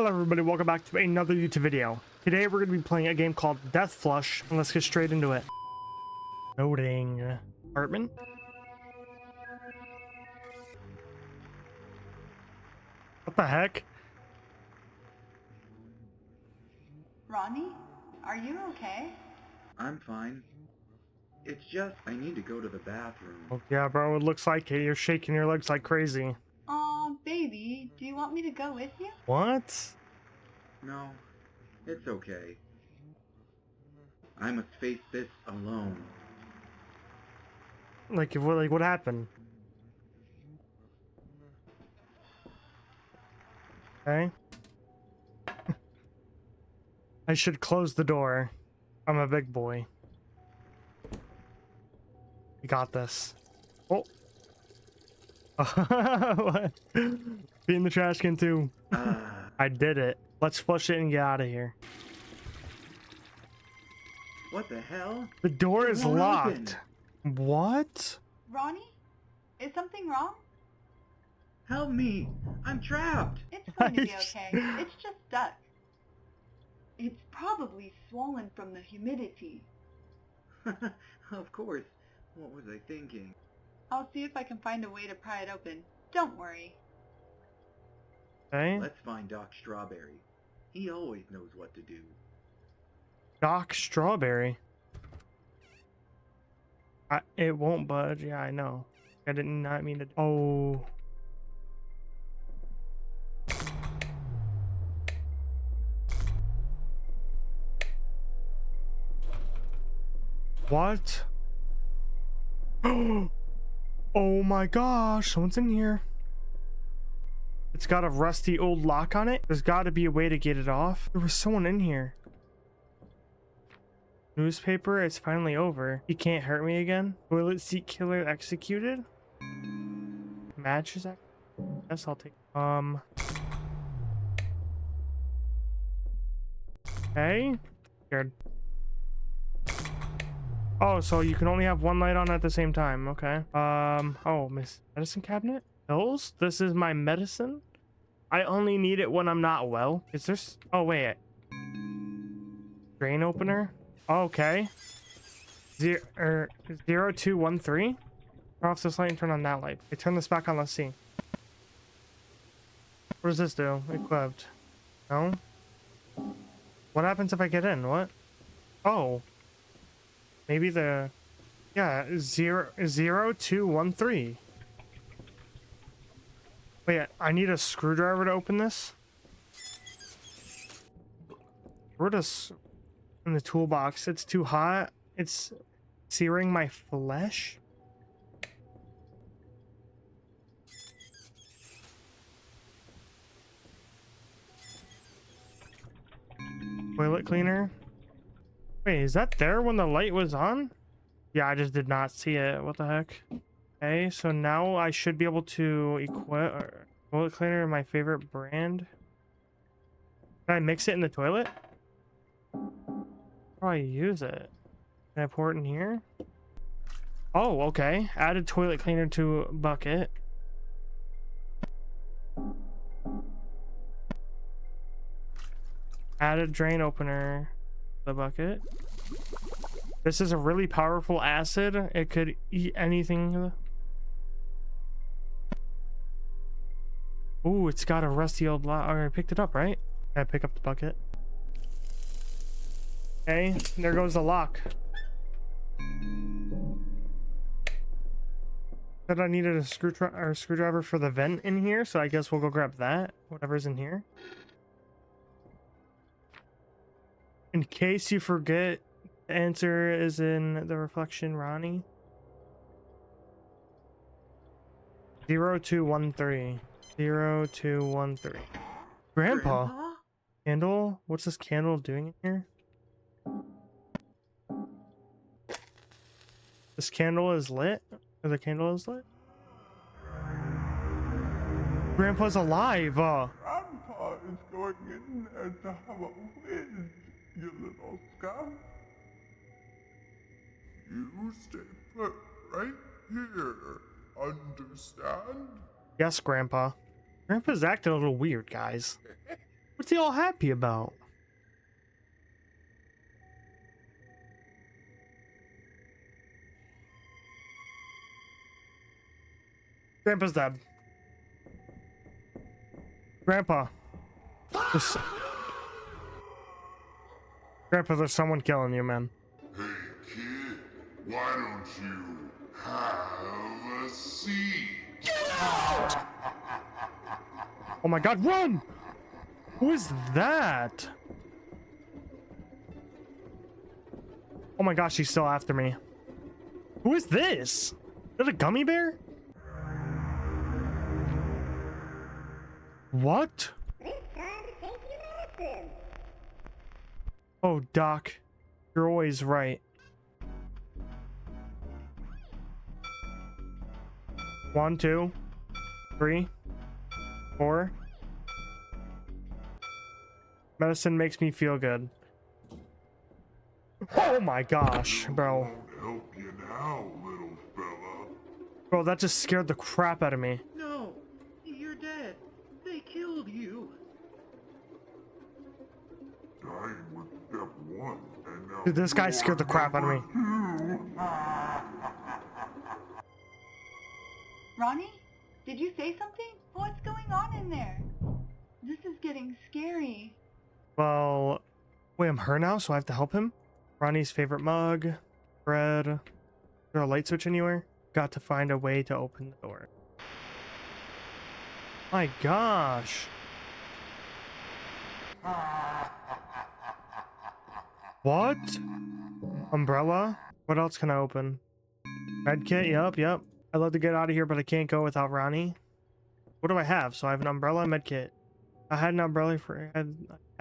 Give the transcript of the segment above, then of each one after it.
Hello everybody, welcome back to another YouTube video. Today we're going to be playing a game called Death Flush, and let's get straight into it. Loading. Apartment? What the heck? Ronnie, are you okay? I'm fine. It's just I need to go to the bathroom. Oh, yeah bro, it looks like it. You're shaking your legs like crazy. Aw, baby, do you want me to go with you? What? No, it's okay. I must face this alone. Like what happened? Okay. I should close the door. I'm a big boy. You got this. Oh. What? Be in the trash can too. I did it. Let's flush it and get out of here. What the hell? The door It is won't locked. open. What? Ronnie? Is something wrong? Help me! I'm trapped! It's going to be okay. It's just stuck. It's probably swollen from the humidity. Of course. What was I thinking? I'll see if I can find a way to pry it open. Don't worry. Okay. Let's find Doc Strawberry. He always knows what to do. Doc Strawberry. It won't budge. Yeah, I know. I did not mean to. Oh. What? Oh my gosh, someone's in here. It's got a rusty old lock on it. There's got to be a way to get it off. There was someone in here. Newspaper, it's finally over. He can't hurt me again. Toilet seat killer executed. Matches. Guess I'll take. Okay. Scared. Oh, so you can only have one light on at the same time. Okay. Oh, medicine cabinet? Pills? This is my medicine? I only need it when I'm not well. Is there... Oh, wait. Drain opener? Okay. 0213? Turn off this light and turn on that light. Okay, turn this back on. Let's see. What does this do? Equipped. No? What happens if I get in? What? Oh. Maybe the... Yeah, 0213. Wait, I need a screwdriver to open this? Where does... In the toolbox. It's too hot. It's searing my flesh. Toilet cleaner. Wait, is that there when the light was on? Yeah, I just did not see it. What the heck? Okay, so now I should be able to equip toilet cleaner, my favorite brand. Can I mix it in the toilet? How do I use it? Can I pour it in here? Oh, okay. Added toilet cleaner to bucket. Added drain opener to the bucket. This is a really powerful acid. It could eat anything. Ooh, it's got a rusty old lock. I picked it up, right? I pick up the bucket. Okay, there goes the lock. Said I needed a screwdriver for the vent in here, so I guess we'll go grab that. Whatever's in here. In case you forget, the answer is in the reflection, Ronnie. 0213. 0213. Grandpa? Candle? What's this candle doing in here? This candle is lit? Or the candle is lit? Grandpa's alive! Grandpa is going in there to have a whiz, you little scum. You stay put right here, understand? Yes, Grandpa. Grandpa's acting a little weird, guys. What's he all happy about? Grandpa's dead. Grandpa. There's... Grandpa, there's someone killing you, man. Hey, kid, why don't you have a seat? Oh my god, run! Who is that? Oh my gosh, she's still after me. Who is this? Is that a gummy bear? What? Oh, Doc, you're always right. One, two, 3, 4. Medicine makes me feel good. Oh my gosh, bro. Won't help you now, little fella. Bro, that just scared the crap out of me. No, you're dead. They killed you. Dying with step 1, and now Dude, this guy scared the crap out of me. Ronnie, did you say something? What's going on in there? This is getting scary. Well, wait, I'm her now, so I have to help him? Ronnie's favorite mug, bread. Is there a light switch anywhere? Got to find a way to open the door. My gosh. What? Umbrella? What else can I open? Medkit? Yep. I'd love to get out of here, but I can't go without Ronnie. What do I have? So I have an umbrella, medkit. I had an umbrella I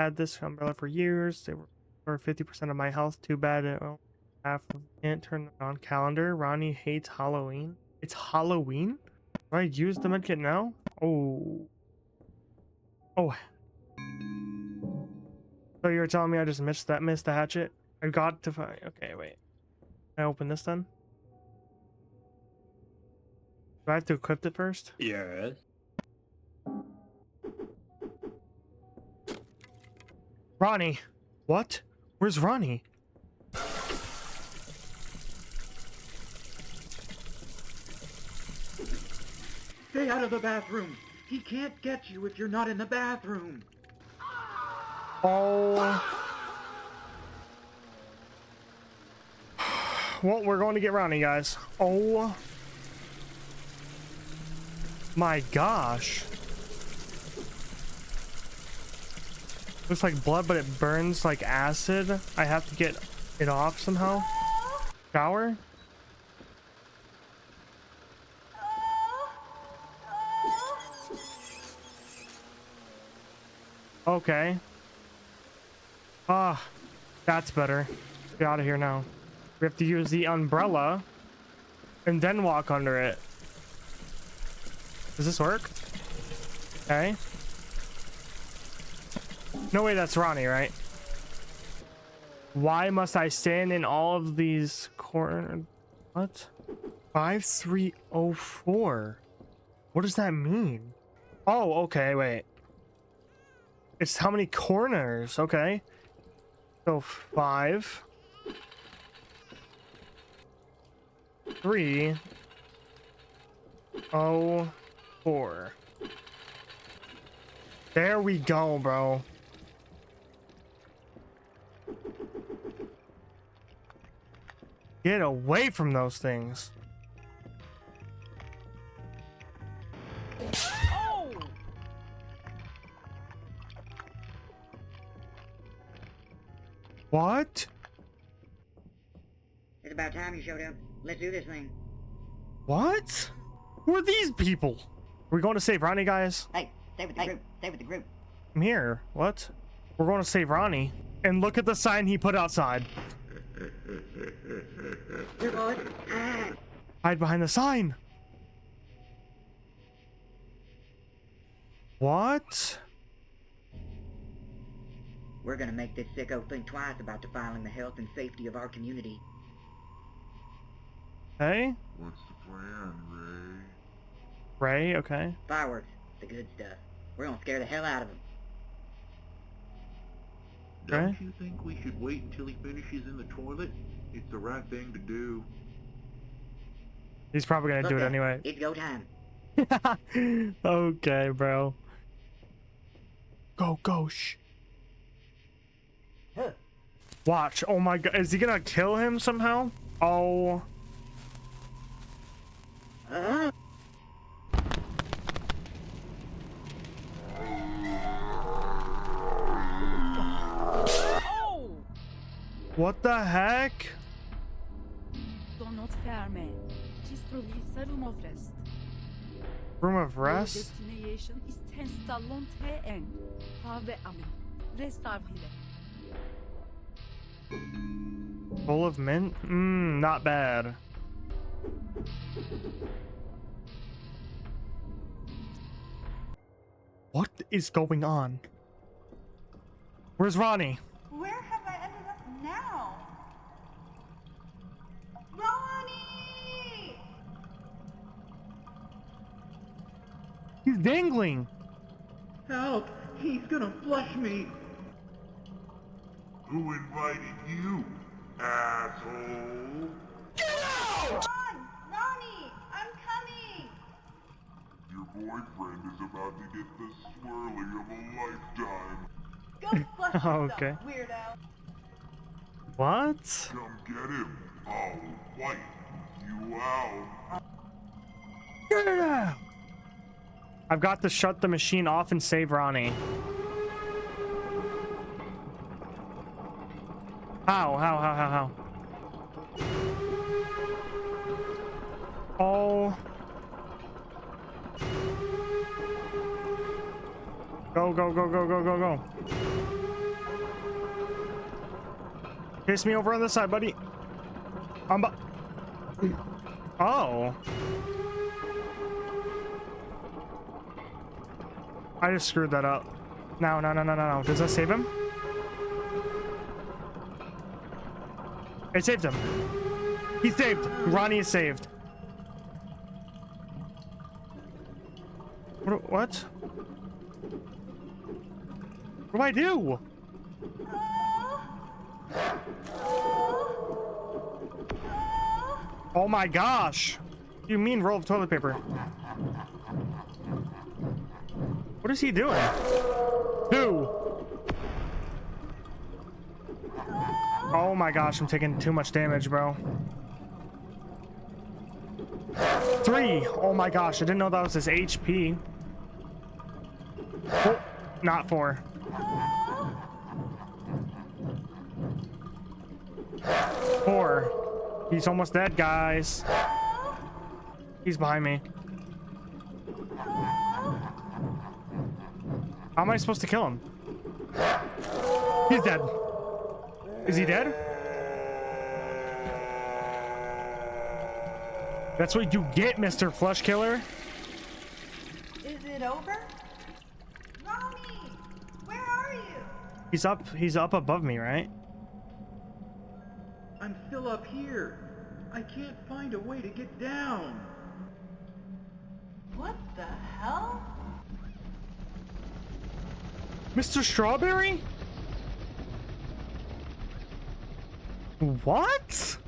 had this umbrella for years. They were for 50% of my health. Too bad it only half. Can't turn it on. Calendar. Ronnie hates Halloween. It's Halloween? Do I use the medkit now? Oh. So you're telling me I just missed the hatchet? I got to find. Okay, wait. Can I open this then? Do I have to equip it first? Yes. Ronnie! What? Where's Ronnie? Stay out of the bathroom. He can't get you if you're not in the bathroom. Oh. Well, we're going to get Ronnie, guys. Oh. My gosh. Looks like blood, but it burns like acid. I have to get it off somehow. Shower? Okay. Ah, that's better. Get out of here now. We have to use the umbrella and then walk under it. Does this work? Okay. No way, that's Ronnie, right? Why must I stand in all of these corners? What? 5304. What does that mean? Oh, okay, wait. It's how many corners? Okay. So 5, 3, 0, 4. There we go, bro. Get away from those things. What? It's about time you showed up. Let's do this thing. What? Who are these people? Are we going to save Ronnie, guys? Hey, stay with the group. Stay with the group. I'm here. What? We're going to save Ronnie. And look at the sign he put outside. You're good. Hide behind the sign. What? We're gonna make this sicko think twice about defiling the health and safety of our community. Hey? What's the plan, Ray? Ray, okay. Fireworks, the good stuff. We're gonna scare the hell out of them. Okay. Don't you think we should wait until he finishes in the toilet? It's the right thing to do. He's probably gonna do it Look, anyway. It's go time. Okay, bro. Go, shh. Watch. Oh my god. Is he gonna kill him somehow? Oh. What the heck? Do not ferme. Cisprovi room of rest. Room of Your rest? destination is 10 Stallone TN. Have amin. Rest avhile. Bowl of mint? Not bad. What is going on? Where's Ronnie? Where have I ended up now? Ronnie! He's dangling. Help! He's gonna flush me! Who invited you, asshole? Ron! Ronnie! I'm coming! Your boyfriend is about to get the swirly of a lifetime. Go flush yourself, Okay. weirdo. What? Come get him. I'll wipe you out. Yeah. I've got to shut the machine off and save Ronnie. How? Oh. Go. Chase me over on this side, buddy. Oh. I just screwed that up. No. Does that save him? It saved him. He's saved. Ronnie is saved. What? What do I do? Oh my gosh. You mean roll of toilet paper? What is he doing? Who? Oh my gosh, I'm taking too much damage, bro. 3. Oh my gosh, I didn't know that was his HP. Oh, not 4. 4. He's almost dead, guys. He's behind me. How am I supposed to kill him? He's dead. Is he dead? That's what you get, Mr. Flush Killer. Is it over? Ronnie! Where are you? He's up above me, right? I'm still up here. I can't find a way to get down. What the hell? Mr. Strawberry? What?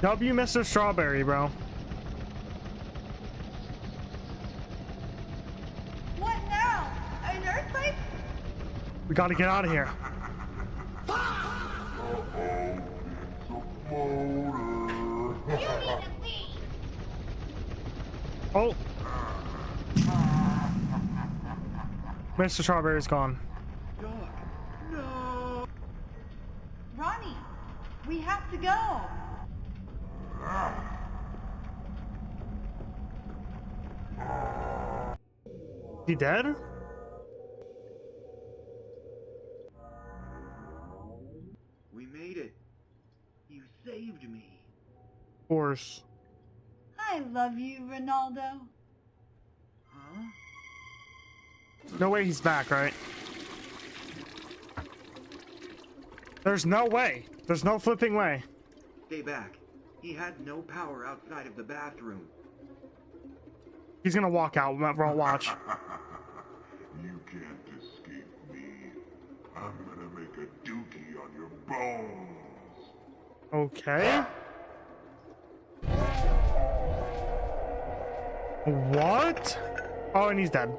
W Mr. Strawberry, bro. What now? An earthquake? We gotta get out of here. Oh. Mr. Strawberry's gone. Doc, no! Ronnie, we have to go. He dead? We made it. You saved me. Of course. I love you, Ronaldo. Huh? No way he's back, right? There's no way. There's no flipping way. Stay back. He had no power outside of the bathroom. He's gonna walk out. We'll watch. You can't escape me. I'm gonna make a dookie on your bones. Okay. What? Oh, and he's dead.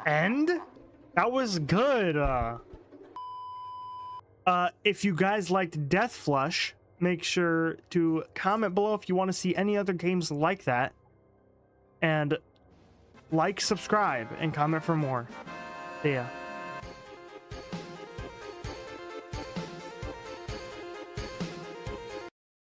End? That was good. If you guys liked Death Flush, make sure to comment below if you want to see any other games like that. And like, subscribe, and comment for more. See ya.